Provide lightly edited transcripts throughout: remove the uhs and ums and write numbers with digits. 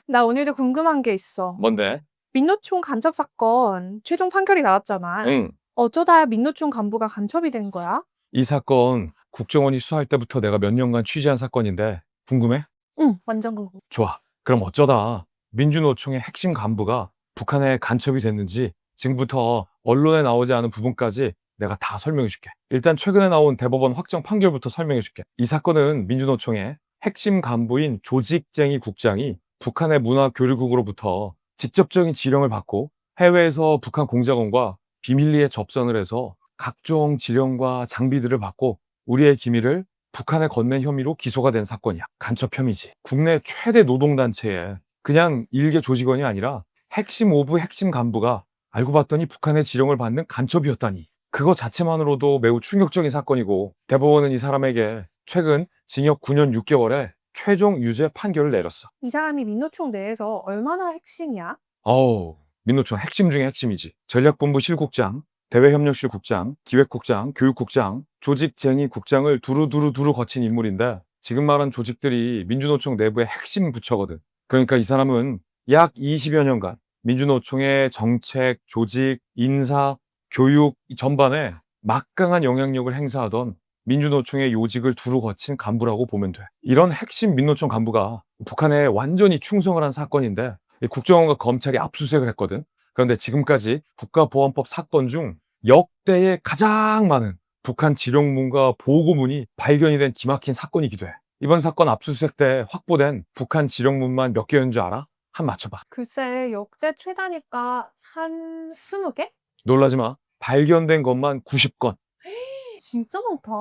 나 오늘도 궁금한 게 있어. 뭔데? 민노총 간첩 사건 최종 판결이 나왔잖아. 응. 어쩌다 민노총 간부가 간첩이 된 거야? 이 사건 국정원이 수사할 때부터 내가 몇 년간 취재한 사건인데 궁금해? 응, 완전 궁금. 좋아. 그럼 어쩌다 민주노총의 핵심 간부가 북한에 간첩이 됐는지 지금부터 언론에 나오지 않은 부분까지 내가 다 설명해 줄게. 일단 최근에 나온 대법원 확정 판결부터 설명해 줄게. 이 사건은 민주노총의 핵심 간부인 조직쟁이 국장이 북한의 문화교류국으로부터 직접적인 지령을 받고 해외에서 북한 공작원과 비밀리에 접선을 해서 각종 지령과 장비들을 받고 우리의 기밀을 북한에 건넨 혐의로 기소가 된 사건이야. 간첩 혐의지. 국내 최대 노동단체에 그냥 일개 조직원이 아니라 핵심 오브 핵심 간부가 알고 봤더니 북한의 지령을 받는 간첩이었다니. 그거 자체만으로도 매우 충격적인 사건이고 대법원은 이 사람에게 최근 징역 9년 6개월에 최종 유죄 판결을 내렸어. 이 사람이 민노총 내에서 얼마나 핵심이야? 어우, 민노총 핵심 중에 핵심이지. 전략본부 실국장, 대외협력실 국장, 기획국장, 교육국장, 조직쟁의국장을 두루두루 거친 인물인데 지금 말한 조직들이 민주노총 내부의 핵심 부처거든. 그러니까 이 사람은 약 20여 년간 민주노총의 정책, 조직, 인사, 교육 전반에 막강한 영향력을 행사하던 민주노총의 요직을 두루 거친 간부라고 보면 돼. 이런 핵심 민노총 간부가 북한에 완전히 충성을 한 사건인데 이 국정원과 검찰이 압수수색을 했거든. 그런데 지금까지 국가보안법 사건 중 역대에 가장 많은 북한 지령문과 보고문이 발견이 된 기막힌 사건이기도 해. 이번 사건 압수수색 때 확보된 북한 지령문만 몇 개였는 줄 알아? 한 맞춰봐. 글쎄, 역대 최다니까 한 20개? 놀라지 마. 발견된 것만 90건. 진짜 많다.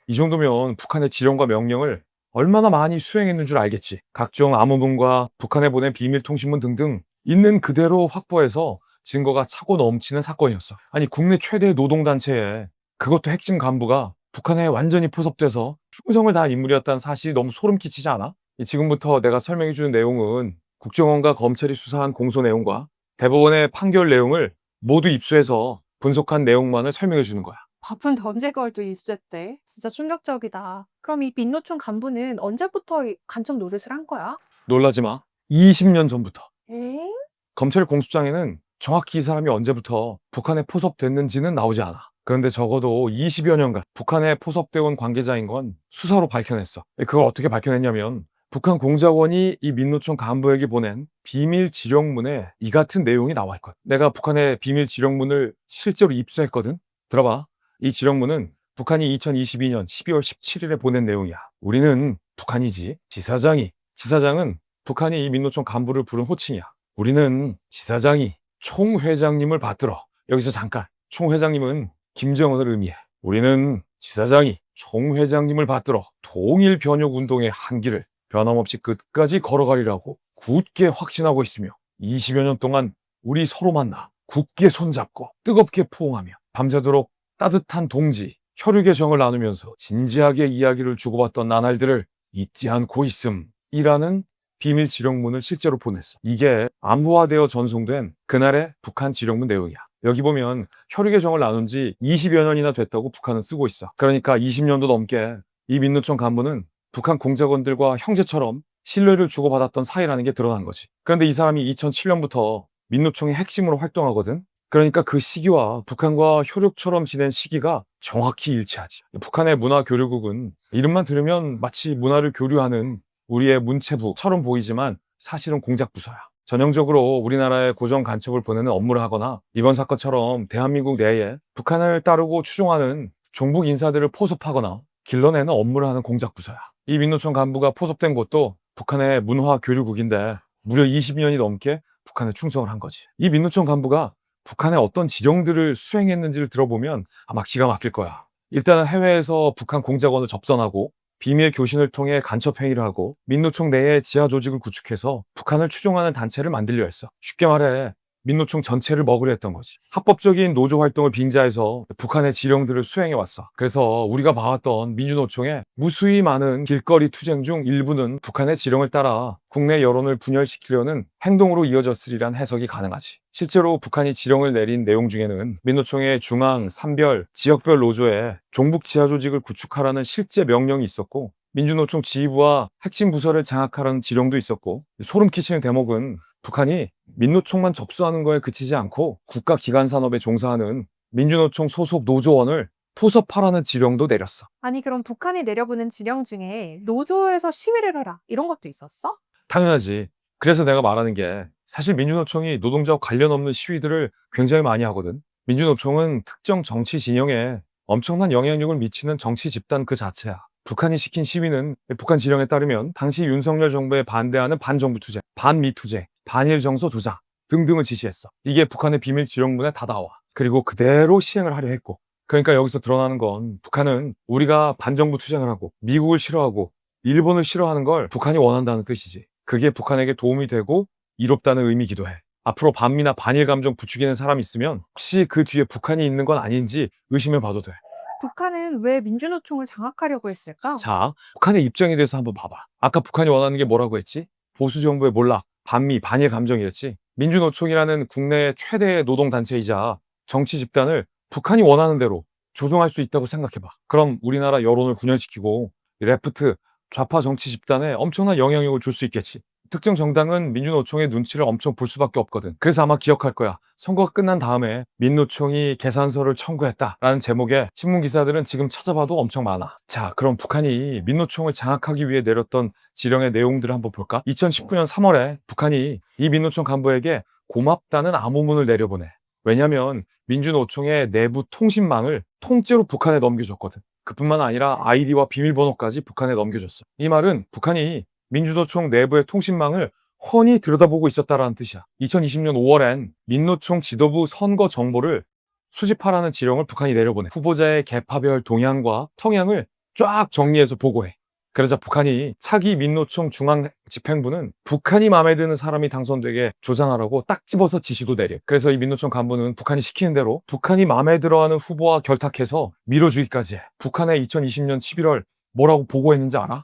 이 정도면 북한의 지령과 명령을 얼마나 많이 수행했는 줄 알겠지. 각종 암호문과 북한에 보낸 비밀통신문 등등 있는 그대로 확보해서 증거가 차고 넘치는 사건이었어. 아니, 국내 최대 노동단체에 그것도 핵심 간부가 북한에 완전히 포섭돼서 충성을 다한 인물이었다는 사실이 너무 소름 끼치지 않아? 지금부터 내가 설명해주는 내용은 국정원과 검찰이 수사한 공소 내용과 대법원의 판결 내용을 모두 입수해서 분석한 내용만을 설명해주는 거야. 바쁜 던질걸도 입수했대. 진짜 충격적이다. 그럼 이 민노총 간부는 언제부터 이 간첩 노릇을 한 거야? 놀라지 마. 20년 전부터. 엥? 검찰 공소장에는 정확히 이 사람이 언제부터 북한에 포섭됐는지는 나오지 않아. 그런데 적어도 20여 년간 북한에 포섭되어 온 관계자인 건 수사로 밝혀냈어. 그걸 어떻게 밝혀냈냐면 북한 공작원이 이 민노총 간부에게 보낸 비밀 지령문에 이 같은 내용이 나와 있거든. 내가 북한의 비밀 지령문을 실제로 입수했거든. 들어봐. 이 지령문은 북한이 2022년 12월 17일에 보낸 내용이야. 우리는 북한이지. 지사장은 북한이 이 민노총 간부를 부른 호칭이야. 우리는 지사장이 총회장님을 받들어. 여기서 잠깐. 총회장님은 김정은을 의미해. 우리는 지사장이 총회장님을 받들어 통일 변혁 운동의 한길을 변함없이 끝까지 걸어가리라고 굳게 확신하고 있으며 20여 년 동안 우리 서로 만나 굳게 손잡고 뜨겁게 포옹하며 밤새도록 따뜻한 동지, 혈육의 정을 나누면서 진지하게 이야기를 주고받던 나날들을 잊지 않고 있음이라는 비밀 지령문을 실제로 보냈어. 이게 암호화되어 전송된 그날의 북한 지령문 내용이야. 여기 보면 혈육의 정을 나눈 지 20여 년이나 됐다고 북한은 쓰고 있어. 그러니까 20년도 넘게 이 민노총 간부는 북한 공작원들과 형제처럼 신뢰를 주고받았던 사이라는 게 드러난 거지. 그런데 이 사람이 2007년부터 민노총의 핵심으로 활동하거든. 그러니까 그 시기와 북한과 혈육처럼 지낸 시기가 정확히 일치하지. 북한의 문화교류국은 이름만 들으면 마치 문화를 교류하는 우리의 문체부처럼 보이지만 사실은 공작부서야. 전형적으로 우리나라의 고정 간첩을 보내는 업무를 하거나 이번 사건처럼 대한민국 내에 북한을 따르고 추종하는 종북 인사들을 포섭하거나 길러내는 업무를 하는 공작부서야. 이 민노총 간부가 포섭된 곳도 북한의 문화교류국인데 무려 20년이 넘게 북한에 충성을 한 거지. 이 민노총 간부가 북한의 어떤 지령들을 수행했는지를 들어보면 아마 기가 막힐 거야. 일단은 해외에서 북한 공작원을 접선하고 비밀 교신을 통해 간첩 행위를 하고 민노총 내에 지하 조직을 구축해서 북한을 추종하는 단체를 만들려 했어. 쉽게 말해 민노총 전체를 먹으려 했던 거지. 합법적인 노조 활동을 빙자해서 북한의 지령들을 수행해 왔어. 그래서 우리가 봐왔던 민주노총의 무수히 많은 길거리 투쟁 중 일부는 북한의 지령을 따라 국내 여론을 분열시키려는 행동으로 이어졌으리란 해석이 가능하지. 실제로 북한이 지령을 내린 내용 중에는 민노총의 중앙, 산별, 지역별 노조에 종북 지하 조직을 구축하라는 실제 명령이 있었고 민주노총 지휘부와 핵심 부서를 장악하라는 지령도 있었고, 소름 끼치는 대목은 북한이 민노총만 접수하는 거에 그치지 않고 국가기관산업에 종사하는 민주노총 소속 노조원을 포섭하라는 지령도 내렸어. 아니, 그럼 북한이 내려보낸 지령 중에 노조에서 시위를 해라 이런 것도 있었어? 당연하지. 그래서 내가 말하는 게 사실 민주노총이 노동자와 관련 없는 시위들을 굉장히 많이 하거든. 민주노총은 특정 정치 진영에 엄청난 영향력을 미치는 정치 집단 그 자체야. 북한이 시킨 시위는 북한 지령에 따르면 당시 윤석열 정부에 반대하는 반정부 투쟁, 반미투쟁, 반일 정서 조작 등등을 지시했어. 이게 북한의 비밀 지령문에 다 나와. 그리고 그대로 시행을 하려 했고. 그러니까 여기서 드러나는 건 북한은 우리가 반정부 투쟁을 하고 미국을 싫어하고 일본을 싫어하는 걸 북한이 원한다는 뜻이지. 그게 북한에게 도움이 되고 이롭다는 의미이기도 해. 앞으로 반미나 반일 감정 부추기는 사람이 있으면 혹시 그 뒤에 북한이 있는 건 아닌지 의심해 봐도 돼. 북한은 왜 민주노총을 장악하려고 했을까? 자, 북한의 입장에 대해서 한번 봐봐. 아까 북한이 원하는 게 뭐라고 했지? 보수 정부의 몰락, 반미, 반일 감정이랬지. 민주노총이라는 국내 최대의 노동단체이자 정치 집단을 북한이 원하는 대로 조종할 수 있다고 생각해봐. 그럼 우리나라 여론을 분열시키고 레프트, 좌파 정치 집단에 엄청난 영향력을 줄 수 있겠지. 특정 정당은 민주노총의 눈치를 엄청 볼 수밖에 없거든. 그래서 아마 기억할 거야. 선거가 끝난 다음에 민노총이 계산서를 청구했다라는 제목의 신문 기사들은 지금 찾아봐도 엄청 많아. 자, 그럼 북한이 민노총을 장악하기 위해 내렸던 지령의 내용들을 한번 볼까? 2019년 3월에 북한이 이 민노총 간부에게 고맙다는 암호문을 내려보내. 왜냐면 민주노총의 내부 통신망을 통째로 북한에 넘겨줬거든. 그뿐만 아니라 아이디와 비밀번호까지 북한에 넘겨줬어. 이 말은 북한이 민주노총 내부의 통신망을 훤히 들여다보고 있었다라는 뜻이야. 2020년 5월엔 민노총 지도부 선거 정보를 수집하라는 지령을 북한이 내려보내. 후보자의 계파별 동향과 성향을 쫙 정리해서 보고해. 그러자 북한이 차기 민노총 중앙집행부는 북한이 마음에 드는 사람이 당선되게 조장하라고 딱 집어서 지시도 내려. 그래서 이 민노총 간부는 북한이 시키는 대로 북한이 마음에 들어하는 후보와 결탁해서 밀어주기까지 해. 북한의 2020년 11월 뭐라고 보고했는지 알아?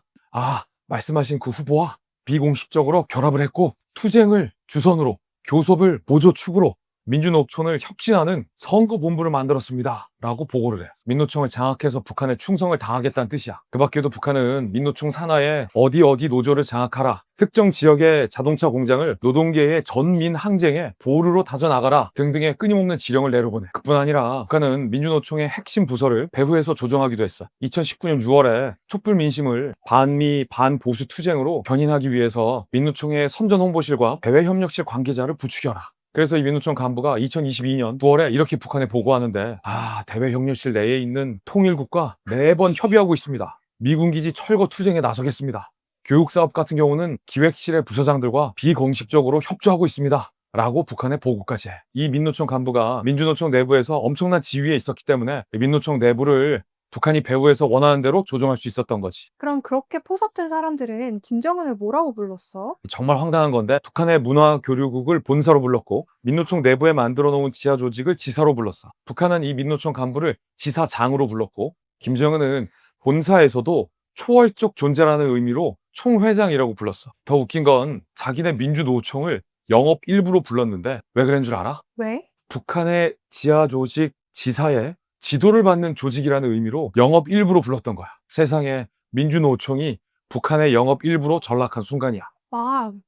말씀하신 그 후보와 비공식적으로 결합을 했고 투쟁을 주선으로 교섭을 보조축으로 민주노총을 혁신하는 선거본부를 만들었습니다 라고 보고를 해. 민노총을 장악해서 북한에 충성을 다하겠다는 뜻이야. 그 밖에도 북한은 민노총 산하에 어디 노조를 장악하라, 특정 지역의 자동차 공장을 노동계의 전민 항쟁의 보루로 다져나가라 등등의 끊임없는 지령을 내려보내. 그뿐 아니라 북한은 민주노총의 핵심 부서를 배후에서 조정하기도 했어. 2019년 6월에 촛불 민심을 반미 반보수 투쟁으로 견인하기 위해서 민노총의 선전홍보실과 대외협력실 관계자를 부추겨라. 그래서 이 민노총 간부가 2022년 9월에 이렇게 북한에 보고하는데 대외협력실 내에 있는 통일국과 매번 협의하고 있습니다. 미군 기지 철거 투쟁에 나서겠습니다. 교육사업 같은 경우는 기획실의 부서장들과 비공식적으로 협조하고 있습니다. 라고 북한에 보고까지 해. 이 민노총 간부가 민주노총 내부에서 엄청난 지위에 있었기 때문에 민노총 내부를 북한이 배후에서 원하는 대로 조정할 수 있었던 거지. 그럼 그렇게 포섭된 사람들은 김정은을 뭐라고 불렀어? 정말 황당한 건데 북한의 문화교류국을 본사로 불렀고 민노총 내부에 만들어 놓은 지하 조직을 지사로 불렀어. 북한은 이 민노총 간부를 지사장으로 불렀고 김정은은 본사에서도 초월적 존재라는 의미로 총회장이라고 불렀어. 더 웃긴 건 자기네 민주노총을 영업 일부로 불렀는데 왜 그런 줄 알아? 왜? 북한의 지하 조직 지사에 지도를 받는 조직이라는 의미로 영업 일부로 불렀던 거야. 세상에 민주노총이 북한의 영업 일부로 전락한 순간이야.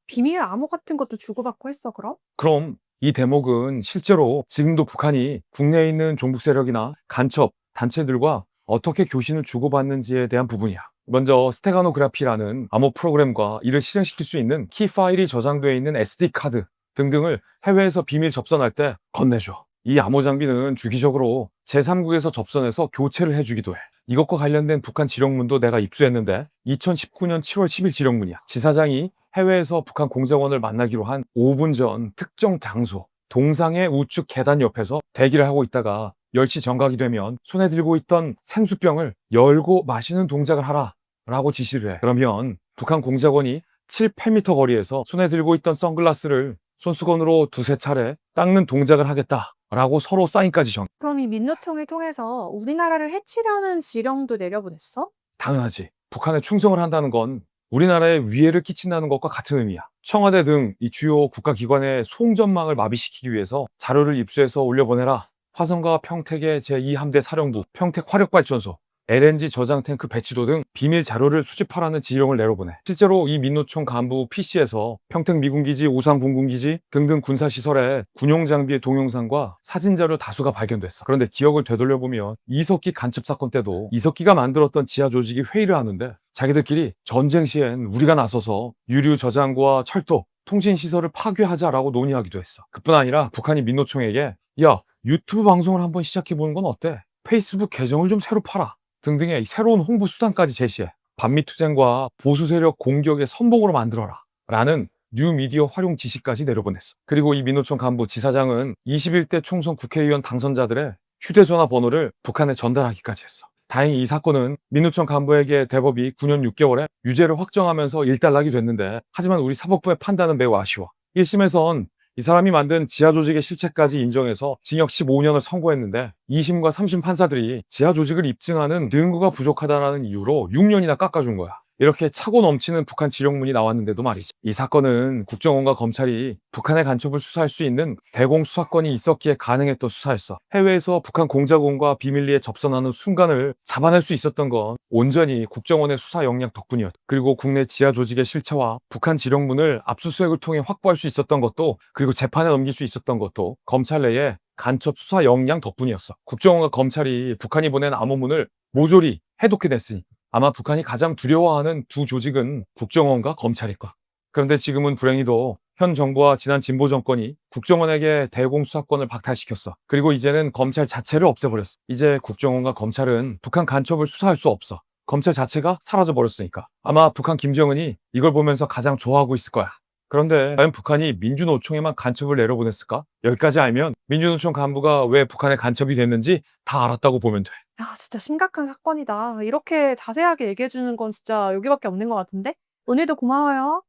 비밀 암호 같은 것도 주고받고 했어, 그럼? 그럼 이 대목은 실제로 지금도 북한이 국내에 있는 종북 세력이나 간첩, 단체들과 어떻게 교신을 주고받는지에 대한 부분이야. 먼저 스테가노그래피라는 암호 프로그램과 이를 실행시킬 수 있는 키 파일이 저장되어 있는 SD카드 등등을 해외에서 비밀 접선할 때 건네줘. 이 암호 장비는 주기적으로 제3국에서 접선해서 교체를 해주기도 해. 이것과 관련된 북한 지령문도 내가 입수했는데 2019년 7월 10일 지령문이야. 지사장이 해외에서 북한 공작원을 만나기로 한 5분 전 특정 장소 동상의 우측 계단 옆에서 대기를 하고 있다가 10시 정각이 되면 손에 들고 있던 생수병을 열고 마시는 동작을 하라 라고 지시를 해. 그러면 북한 공작원이 7, 8m 거리에서 손에 들고 있던 선글라스를 손수건으로 두세 차례 닦는 동작을 하겠다 라고 서로 사인까지 정. 그럼 이 민노총을 통해서 우리나라를 해치려는 지령도 내려보냈어? 당연하지. 북한에 충성을 한다는 건 우리나라에 위해를 끼친다는 것과 같은 의미야. 청와대 등 이 주요 국가기관의 송전망을 마비시키기 위해서 자료를 입수해서 올려보내라. 화성과 평택의 제2함대 사령부, 평택 화력발전소, LNG 저장 탱크 배치도 등 비밀 자료를 수집하라는 지령을 내려보내. 실제로 이 민노총 간부 PC에서 평택 미군기지, 오산 공군기지 등등 군사시설의 군용 장비의 동영상과 사진 자료 다수가 발견됐어. 그런데 기억을 되돌려보면 이석기 간첩 사건 때도 이석기가 만들었던 지하 조직이 회의를 하는데 자기들끼리 전쟁 시엔 우리가 나서서 유류 저장고와 철도, 통신시설을 파괴하자라고 논의하기도 했어. 그뿐 아니라 북한이 민노총에게 야, 유튜브 방송을 한번 시작해보는 건 어때? 페이스북 계정을 좀 새로 팔아. 등등의 새로운 홍보 수단까지 제시해. 반미투쟁과 보수 세력 공격의 선봉으로 만들어라. 라는 뉴미디어 활용 지시까지 내려보냈어. 그리고 이 민노총 간부 지사장은 21대 총선 국회의원 당선자들의 휴대전화 번호를 북한에 전달하기까지 했어. 다행히 이 사건은 민노총 간부에게 대법이 9년 6개월에 유죄를 확정하면서 일단락이 됐는데, 하지만 우리 사법부의 판단은 매우 아쉬워. 1심에선 이 사람이 만든 지하 조직의 실체까지 인정해서 징역 15년을 선고했는데 2심과 3심 판사들이 지하 조직을 입증하는 증거가 부족하다는 이유로 6년이나 깎아준 거야. 이렇게 차고 넘치는 북한 지령문이 나왔는데도 말이지. 이 사건은 국정원과 검찰이 북한의 간첩을 수사할 수 있는 대공 수사권이 있었기에 가능했던 수사였어. 해외에서 북한 공작원과 비밀리에 접선하는 순간을 잡아낼 수 있었던 건 온전히 국정원의 수사 역량 덕분이었다. 그리고 국내 지하 조직의 실체와 북한 지령문을 압수수색을 통해 확보할 수 있었던 것도, 그리고 재판에 넘길 수 있었던 것도 검찰 내의 간첩 수사 역량 덕분이었어. 국정원과 검찰이 북한이 보낸 암호문을 모조리 해독해냈으니 아마 북한이 가장 두려워하는 두 조직은 국정원과 검찰일 거야. 그런데 지금은 불행히도 현 정부와 지난 진보 정권이 국정원에게 대공수사권을 박탈시켰어. 그리고 이제는 검찰 자체를 없애버렸어. 이제 국정원과 검찰은 북한 간첩을 수사할 수 없어. 검찰 자체가 사라져버렸으니까. 아마 북한 김정은이 이걸 보면서 가장 좋아하고 있을 거야. 그런데 과연 북한이 민주노총에만 간첩을 내려보냈을까? 여기까지 알면 민주노총 간부가 왜 북한의 간첩이 됐는지 다 알았다고 보면 돼. 야, 진짜 심각한 사건이다. 이렇게 자세하게 얘기해 주는 건 진짜 여기밖에 없는 것 같은데? 오늘도 고마워요.